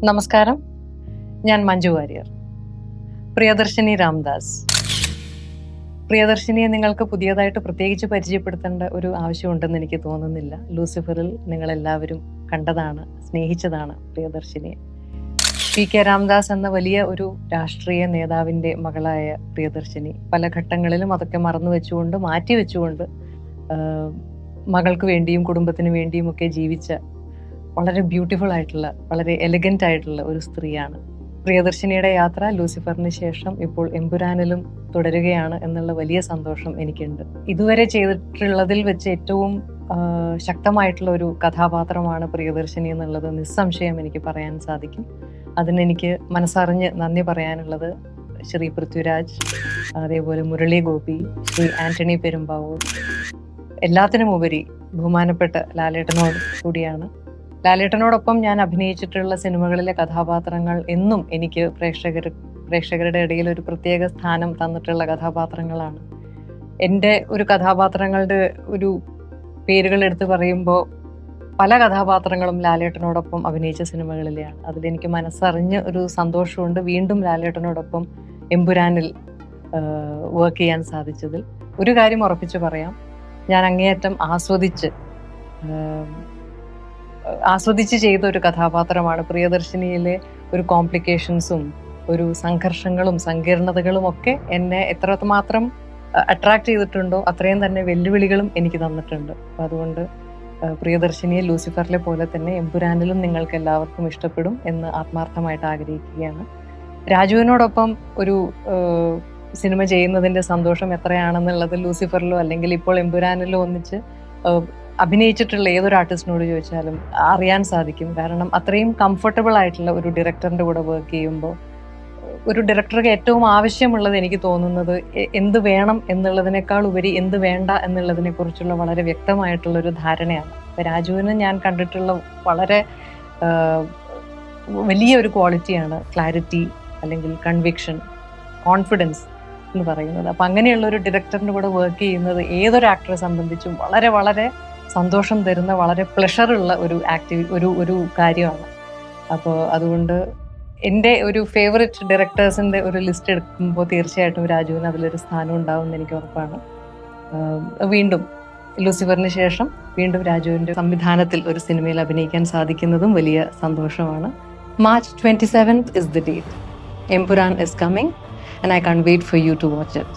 നമസ്കാരം, ഞാൻ മഞ്ജു വാര്യർ. പ്രിയദർശിനി രാംദാസ്. പ്രിയദർശിനിയെ നിങ്ങൾക്ക് പുതിയതായിട്ട് പ്രത്യേകിച്ച് പരിചയപ്പെടുത്തേണ്ട ഒരു ആവശ്യമുണ്ടെന്ന് എനിക്ക് തോന്നുന്നില്ല. ലൂസിഫറിൽ നിങ്ങളെല്ലാവരും കണ്ടതാണ്, സ്നേഹിച്ചതാണ് പ്രിയദർശിനിയെ. പി.കെ. രാംദാസ് എന്ന വലിയ ഒരു രാഷ്ട്രീയ നേതാവിൻ്റെ മകളായ പ്രിയദർശിനി പല ഘട്ടങ്ങളിലും അതൊക്കെ മറന്നു വെച്ചുകൊണ്ട്, മാറ്റി വെച്ചുകൊണ്ട് മകൾക്ക് വേണ്ടിയും കുടുംബത്തിന് വേണ്ടിയും ഒക്കെ ജീവിച്ച വളരെ ബ്യൂട്ടിഫുൾ ആയിട്ടുള്ള, വളരെ എലഗൻ്റ് ആയിട്ടുള്ള ഒരു സ്ത്രീയാണ്. പ്രിയദർശിനിയുടെ യാത്ര ലൂസിഫറിന് ശേഷം ഇപ്പോൾ എമ്പുരാനിലും തുടരുകയാണ് എന്നുള്ള വലിയ സന്തോഷം എനിക്കുണ്ട്. ഇതുവരെ ചെയ്തിട്ടുള്ളതിൽ വെച്ച് ഏറ്റവും ശക്തമായിട്ടുള്ള ഒരു കഥാപാത്രമാണ് പ്രിയദർശിനി എന്നുള്ളത് നിസ്സംശയം എനിക്ക് പറയാൻ സാധിക്കും. അതിനെനിക്ക് മനസ്സറിഞ്ഞ് നന്ദി പറയാനുള്ളത് ശ്രീ പൃഥ്വിരാജ്, അതേപോലെ മുരളി ഗോപി, ശ്രീ ആന്റണി പെരുമ്പാവൂർ, എല്ലാത്തിനുമുപരി ബഹുമാനപ്പെട്ട ലാലേട്ടനോട് കൂടിയാണ്. ലാലേട്ടനോടൊപ്പം ഞാൻ അഭിനയിച്ചിട്ടുള്ള സിനിമകളിലെ കഥാപാത്രങ്ങൾ എന്നും എനിക്ക് പ്രേക്ഷകരുടെ ഇടയിൽ ഒരു പ്രത്യേക സ്ഥാനം തന്നിട്ടുള്ള കഥാപാത്രങ്ങളാണ്. എൻ്റെ ഒരു കഥാപാത്രങ്ങളുടെ ഒരു പേരുകൾ എടുത്ത് പറയുമ്പോൾ പല കഥാപാത്രങ്ങളും ലാലേട്ടനോടൊപ്പം അഭിനയിച്ച സിനിമകളിലെയാണ്. അതിലെനിക്ക് മനസ്സറിഞ്ഞ് ഒരു സന്തോഷമുണ്ട് വീണ്ടും ലാലേട്ടനോടൊപ്പം എമ്പുരാനിൽ വർക്ക് ചെയ്യാൻ സാധിച്ചതിൽ. ഒരു കാര്യം ഉറപ്പിച്ച് പറയാം, ഞാൻ അങ്ങേയറ്റം ആസ്വദിച്ച് ചെയ്ത ഒരു കഥാപാത്രമാണ്. പ്രിയദർശിനിയിലെ ഒരു കോംപ്ലിക്കേഷൻസും ഒരു സംഘർഷങ്ങളും സങ്കീർണതകളും ഒക്കെ എന്നെ എത്രമാത്രം അട്രാക്ട് ചെയ്തിട്ടുണ്ടോ അത്രയും തന്നെ വെല്ലുവിളികളും എനിക്ക് തന്നിട്ടുണ്ട്. അപ്പം അതുകൊണ്ട് പ്രിയദർശിനിയെ ലൂസിഫറിലെ പോലെ തന്നെ എമ്പുരാനിലും നിങ്ങൾക്ക് എല്ലാവർക്കും ഇഷ്ടപ്പെടും എന്ന് ആത്മാർത്ഥമായിട്ട് ആഗ്രഹിക്കുകയാണ്. രാജുവിനോടൊപ്പം ഒരു സിനിമ ചെയ്യുന്നതിൻ്റെ സന്തോഷം എത്രയാണെന്നുള്ളത് ലൂസിഫറിലോ അല്ലെങ്കിൽ ഇപ്പോൾ എമ്പുരാനിലോ ഒന്നിച്ച് അഭിനയിച്ചിട്ടുള്ള ഏതൊരു ആർട്ടിസ്റ്റിനോട് ചോദിച്ചാലും അറിയാൻ സാധിക്കും. കാരണം അത്രയും കംഫർട്ടബിൾ ആയിട്ടുള്ള ഒരു ഡയറക്ടറിൻ്റെ കൂടെ വർക്ക് ചെയ്യുമ്പോൾ ഒരു ഡയറക്ടർക്ക് ഏറ്റവും ആവശ്യമുള്ളത് എനിക്ക് തോന്നുന്നത് എന്ത് വേണം എന്നുള്ളതിനേക്കാൾ ഉപരി എന്ത് വേണ്ട എന്നുള്ളതിനെ കുറിച്ചുള്ള വളരെ വ്യക്തമായിട്ടുള്ളൊരു ധാരണയാണ്. അപ്പം രാജുവിന് ഞാൻ കണ്ടിട്ടുള്ള വളരെ വലിയൊരു ക്വാളിറ്റിയാണ് ക്ലാരിറ്റി, അല്ലെങ്കിൽ കൺവിക്ഷൻ, കോൺഫിഡൻസ് എന്ന് പറയുന്നത്. അപ്പം അങ്ങനെയുള്ള ഒരു ഡയറക്ടറിൻ്റെ കൂടെ വർക്ക് ചെയ്യുന്നത് ഏതൊരു ആക്ടറെ സംബന്ധിച്ചും വളരെ വളരെ സന്തോഷം തരുന്ന, വളരെ പ്ലഷറുള്ള ഒരു കാര്യമാണ്. അപ്പോൾ അതുകൊണ്ട് എൻ്റെ ഒരു ഫേവററ്റ് ഡയറക്ടേഴ്സിൻ്റെ ഒരു ലിസ്റ്റ് എടുക്കുമ്പോൾ തീർച്ചയായിട്ടും രാജുവിന് അതിലൊരു സ്ഥാനം ഉണ്ടാവുമെന്ന് എനിക്ക് ഉറപ്പാണ്. വീണ്ടും ലൂസിഫറിന് ശേഷം വീണ്ടും രാജുവിൻ്റെ സംവിധാനത്തിൽ ഒരു സിനിമയിൽ അഭിനയിക്കാൻ സാധിക്കുന്നതും വലിയ സന്തോഷമാണ്. March 27th is the date. Empuran is coming and I can't wait for you to watch it.